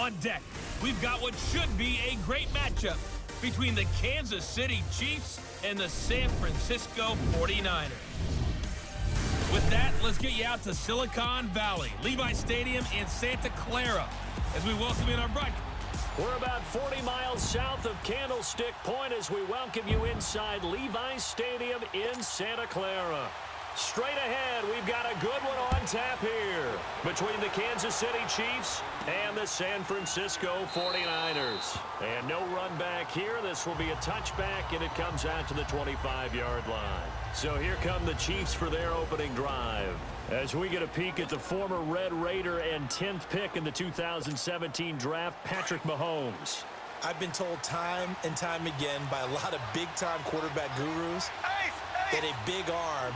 On deck, we've got what should be a great matchup between the Kansas City Chiefs and the San Francisco 49ers. With that, let's get you out to Silicon Valley, Levi Stadium in Santa Clara, as we welcome in our broadcast. We're about 40 miles south of Candlestick Point as we welcome you inside Levi Stadium in Santa Clara. Straight ahead, we've got a good one on tap here between the Kansas City Chiefs and the San Francisco 49ers. And no run back here. This will be a touchback, and it comes out to the 25-yard line. So here come the Chiefs for their opening drive. As we get a peek at the former Red Raider and 10th pick in the 2017 draft, Patrick Mahomes. I've been told time and time again by a lot of big-time quarterback gurus that a big arm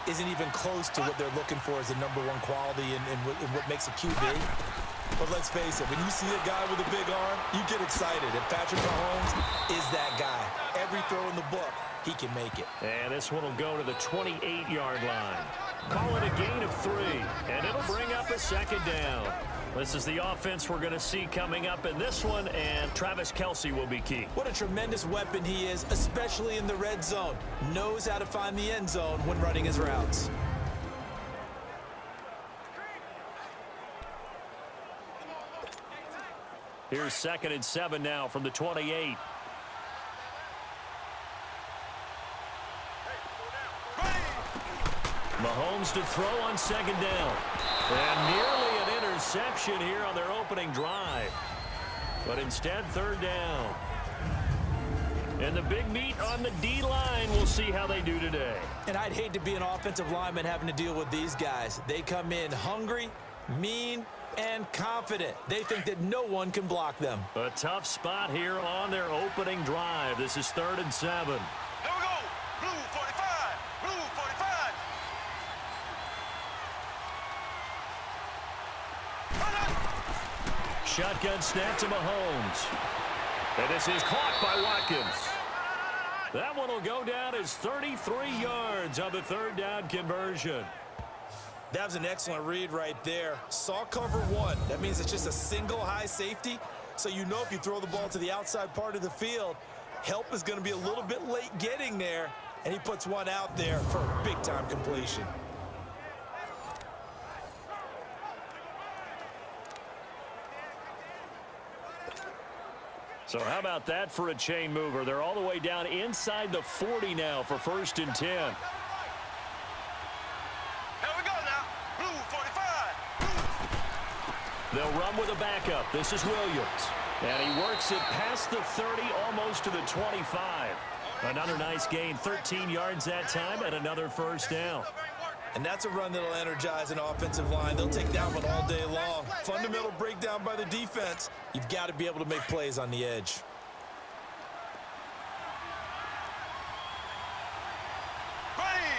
isn't even close to what they're looking for as the number one quality and what makes a QB. But let's face it, when you see a guy with a big arm, you get excited. And Patrick Mahomes is that guy. Every throw in the book, he can make it. And this one will go to the 28-yard line. Call it a gain of 3, and it'll bring up a second down. This is the offense we're going to see coming up in this one, and Travis Kelce will be key. What a tremendous weapon he is, especially in the red zone. Knows how to find the end zone when running his routes. Here's 2nd and 7 now from the 28. Mahomes to throw on 2nd down. And nearly an interception here on their opening drive. But instead, 3rd down. And the big meat on the D-line, we'll see how they do today. And I'd hate to be an offensive lineman having to deal with these guys. They come in hungry, mean, and confident. They think that no one can block them. A tough spot here on their opening drive. This is 3rd and 7. Here we go. Blue 45. Blue 45. Shotgun snap to Mahomes. And this is caught by Watkins. That one will go down as 33 yards on the 3rd down conversion. That was an excellent read right there. Saw cover 1. That means it's just a single high safety. So you know if you throw the ball to the outside part of the field, help is going to be a little bit late getting there. And he puts one out there for a big-time completion. So how about that for a chain mover? They're all the way down inside the 40 now for 1st and 10. Here we go now. Blue 45. They'll run with a backup. This is Williams. And he works it past the 30, almost to the 25. Another nice gain, 13 yards that time, and another 1st down. And that's a run that'll energize an offensive line. They'll take that one all day long. Fundamental breakdown by the defense. You've got to be able to make plays on the edge. Ready.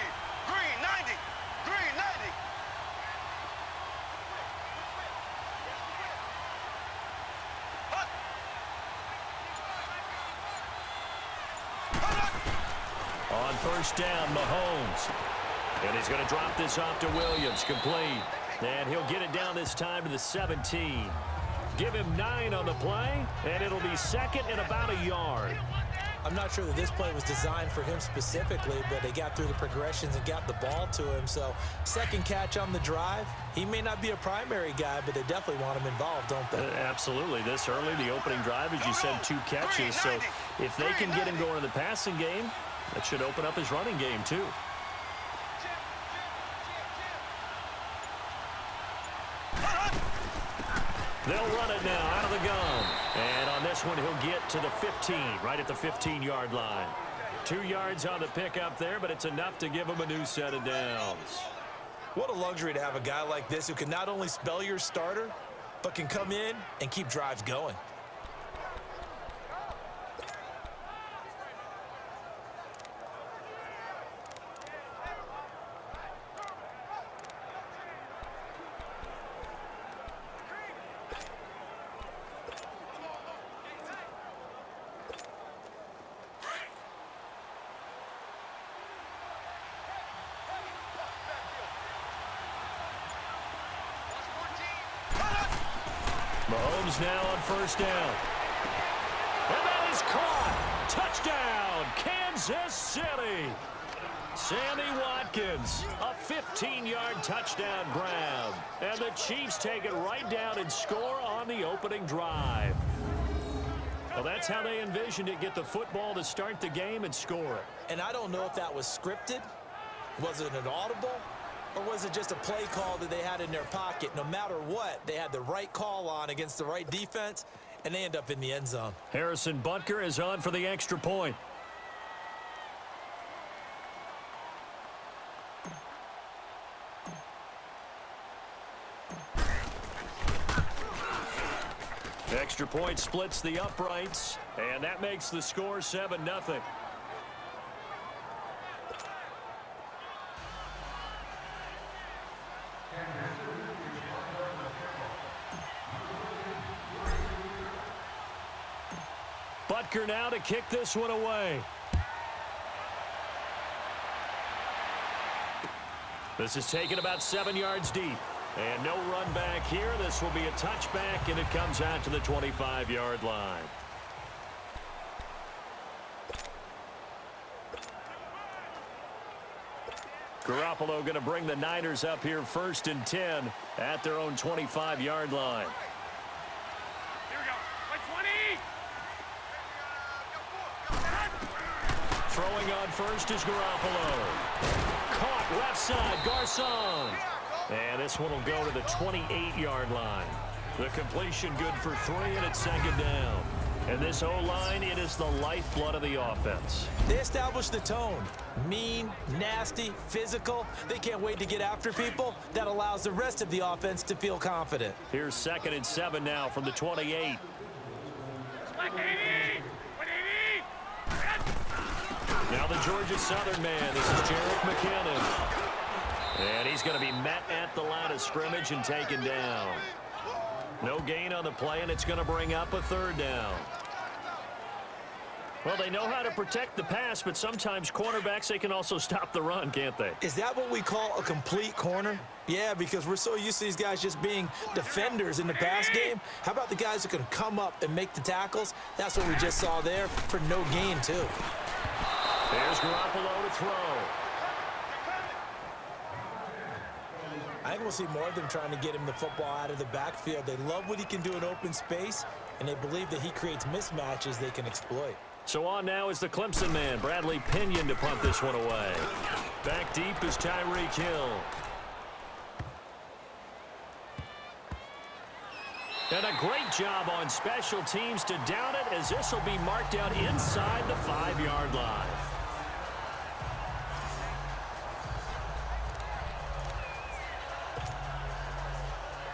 Green 90. Green 90. On 1st down, Mahomes. And he's going to drop this off to Williams, complete. And he'll get it down this time to the 17. Give him 9 on the play, and it'll be 2nd and about a yard. I'm not sure that this play was designed for him specifically, but they got through the progressions and got the ball to him. So 2nd catch on the drive. He may not be a primary guy, but they definitely want him involved, don't they? Absolutely. This early, the opening drive, as you said, 2 catches. So if they can get him going in the passing game, that should open up his running game too. They'll run it now out of the gun. And on this one, he'll get to the 15, right at the 15-yard line. 2 yards on the pickup there, but it's enough to give him a new set of downs. What a luxury to have a guy like this who can not only spell your starter, but can come in and keep drives going. Mahomes now on first down. And that is caught. Touchdown, Kansas City. Sammy Watkins, a 15-yard touchdown grab. And the Chiefs take it right down and score on the opening drive. Well, that's how they envisioned it, get the football to start the game and score it. And I don't know if that was scripted. Was it an audible? Or was it just a play call that they had in their pocket? No matter what, they had the right call on against the right defense, and they end up in the end zone. Harrison Butker is on for the extra point. Extra point splits the uprights, and that makes the score 7-0. Butker now to kick this one away. This is taken about 7 yards deep. And no run back here. This will be a touchback, and it comes out to the 25-yard line. Garoppolo going to bring the Niners up here 1st and 10 at their own 25-yard line. Here we go. Like 20. Throwing on first is Garoppolo. Caught left side, Garcon. And this one will go to the 28-yard line. The completion good for 3, and it's 2nd down. And this O-line, it is the lifeblood of the offense. They established the tone. Mean, nasty, physical. They can't wait to get after people. That allows the rest of the offense to feel confident. Here's 2nd and 7 now from the 28. Now the Georgia Southern man. This is Jerick McKinnon. And he's going to be met at the line of scrimmage and taken down. No gain on the play, and it's going to bring up a 3rd down. Well, they know how to protect the pass, but sometimes cornerbacks, they can also stop the run, can't they? Is that what we call a complete corner? Yeah, because we're so used to these guys just being defenders in the pass game. How about the guys who can come up and make the tackles? That's what we just saw there for no gain, too. There's Garoppolo to throw. I think we'll see more of them trying to get him the football out of the backfield. They love what he can do in open space, and they believe that he creates mismatches they can exploit. So on now is the Clemson man, Bradley Pinion, to punt this one away. Back deep is Tyreek Hill. And a great job on special teams to down it, as this will be marked out inside the 5-yard line.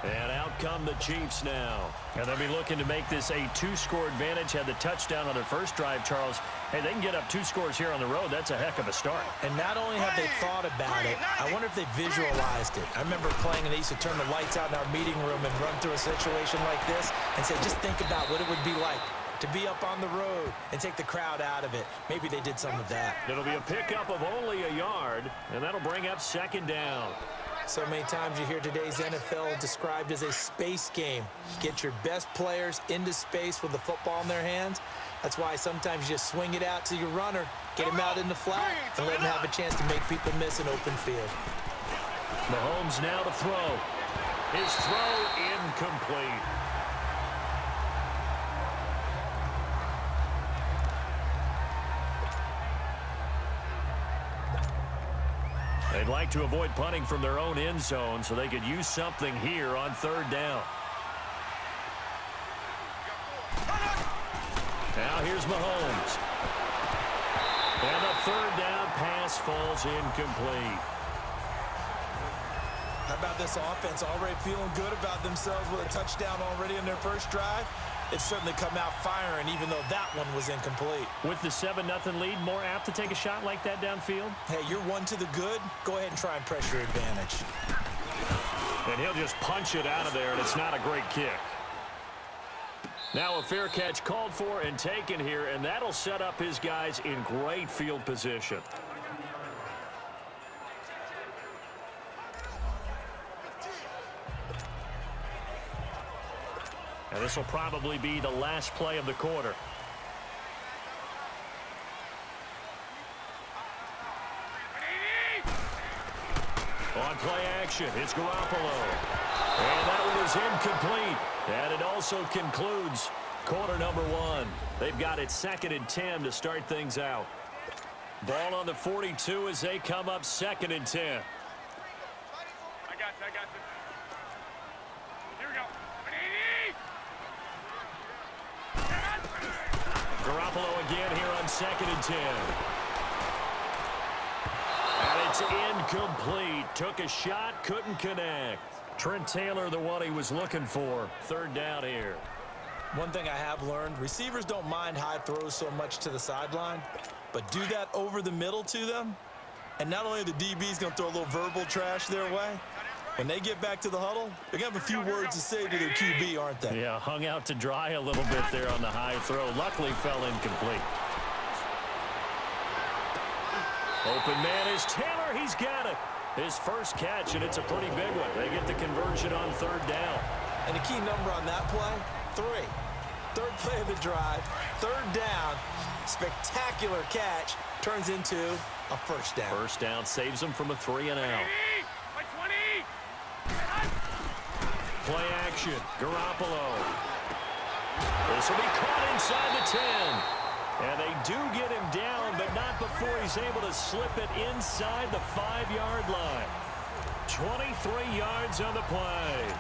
And out come the Chiefs now. And they'll be looking to make this a 2-score advantage. Had the touchdown on their first drive, Charles. Hey, they can get up 2 scores here on the road. That's a heck of a start. And not only have they thought about it, I wonder if they visualized it. I remember playing, and they used to turn the lights out in our meeting room and run through a situation like this and say, just think about what it would be like to be up on the road and take the crowd out of it. Maybe they did some of that. It'll be a pickup of only a yard, and that'll bring up 2nd down. So many times you hear today's NFL described as a space game. Get your best players into space with the football in their hands. That's why sometimes you just swing it out to your runner, get him out in the flat, and let him have a chance to make people miss an open field. Mahomes now to throw. His throw incomplete. They'd like to avoid punting from their own end zone so they could use something here on 3rd down. Now here's Mahomes. And the 3rd down pass falls incomplete. How about this offense already feeling good about themselves with a touchdown already in their first drive? They've certainly come out firing, even though that one was incomplete. With the 7-0 lead, more apt to take a shot like that downfield? Hey, you're one to the good. Go ahead and try and press your advantage. And he'll just punch it out of there, and it's not a great kick. Now a fair catch called for and taken here, and that'll set up his guys in great field position. And this will probably be the last play of the quarter. On play action, it's Garoppolo. And that one is incomplete. And it also concludes quarter number one. They've got it 2nd and 10 to start things out. Ball on the 42 as they come up 2nd and 10. I got you. Here we go. Garoppolo again here on 2nd and 10. And it's incomplete. Took a shot, couldn't connect. Trent Taylor, the one he was looking for. 3rd down here. One thing I have learned, receivers don't mind high throws so much to the sideline, but do that over the middle to them, and not only are the DBs going to throw a little verbal trash their way, when they get back to the huddle, they're going to have a few words to say to their QB, aren't they? Yeah, hung out to dry a little bit there on the high throw. Luckily fell incomplete. Open man is Taylor. He's got it. His first catch, and it's a pretty big one. They get the conversion on 3rd down. And the key number on that play, 3. 3rd play of the drive, 3rd down, spectacular catch, turns into a 1st down. 1st down saves them from a 3-and-out. Play action, Garoppolo. This will be caught inside the 10. And they do get him down, but not before he's able to slip it inside the 5-yard line. 23 yards on the play.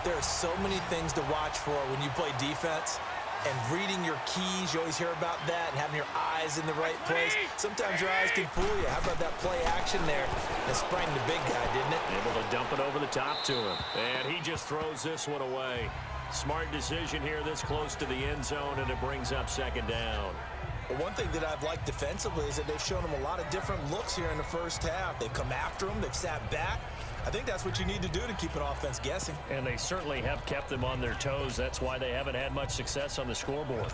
There are so many things to watch for when you play defense. And reading your keys, you always hear about that, and having your eyes in the right place. Sometimes your eyes can fool you. How about that play action there? It sprang the big guy, didn't it? Able to dump it over the top to him. And he just throws this one away. Smart decision here this close to the end zone, and it brings up 2nd down. Well, one thing that I've liked defensively is that they've shown them a lot of different looks here in the first half. They've come after them. They've sat back. I think that's what you need to do to keep an offense guessing. And they certainly have kept them on their toes. That's why they haven't had much success on the scoreboard.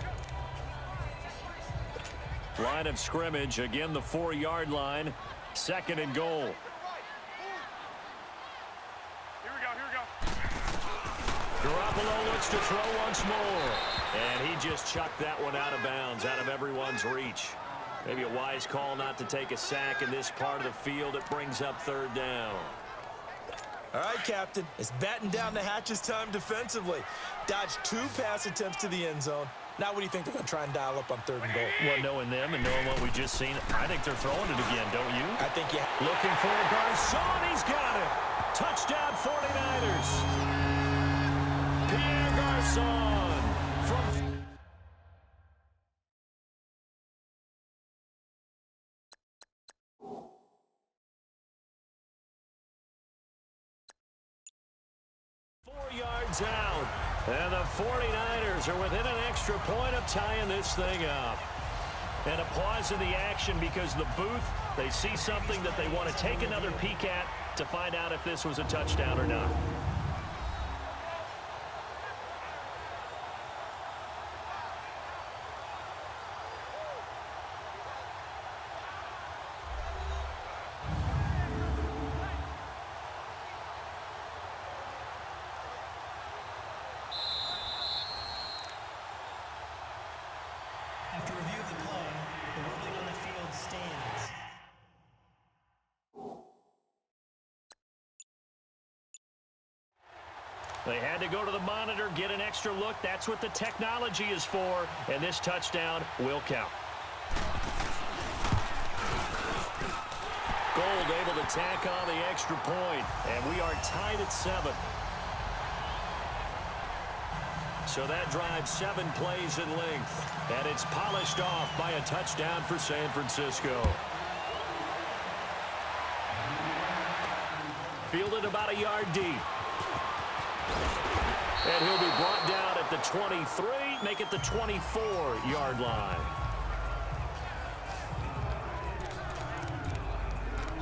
Line of scrimmage, again the 4-yard line. 2nd and goal. Here we go. Garoppolo looks to throw once more. And he just chucked that one out of bounds, out of everyone's reach. Maybe a wise call not to take a sack in this part of the field. It brings up 3rd down. All right, Captain. It's batten down the hatches time defensively. Dodged 2 pass attempts to the end zone. Now what do you think they're going to try and dial up on 3rd and goal? Well, knowing them and knowing what we just seen, I think they're throwing it again, don't you? I think yeah. Looking for Garcon. He's got it. Touchdown 49ers. Pierre Garcon from... 4 yards out. And the 49ers are within an extra point of tying this thing up. And a pause in the action because the booth, they see something that they want to take another peek at to find out if this was a touchdown or not. After review of the play, the ruling on the field stands. They had to go to the monitor, get an extra look. That's what the technology is for, and this touchdown will count. Gold able to tack on the extra point, and we are tied at 7. So that drives 7 plays in length, and it's polished off by a touchdown for San Francisco. Fielded about a yard deep. And he'll be brought down at the 23, make it the 24-yard line.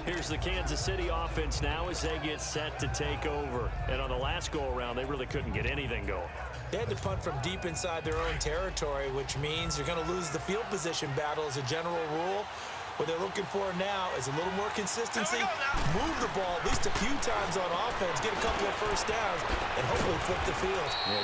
Here's the Kansas City offense now as they get set to take over. And on the last go-around, they really couldn't get anything going. They had to punt from deep inside their own territory, which means you're going to lose the field position battle as a general rule. What they're looking for now is a little more consistency, move the ball at least a few times on offense, get a couple of first downs, and hopefully flip the field. Yeah,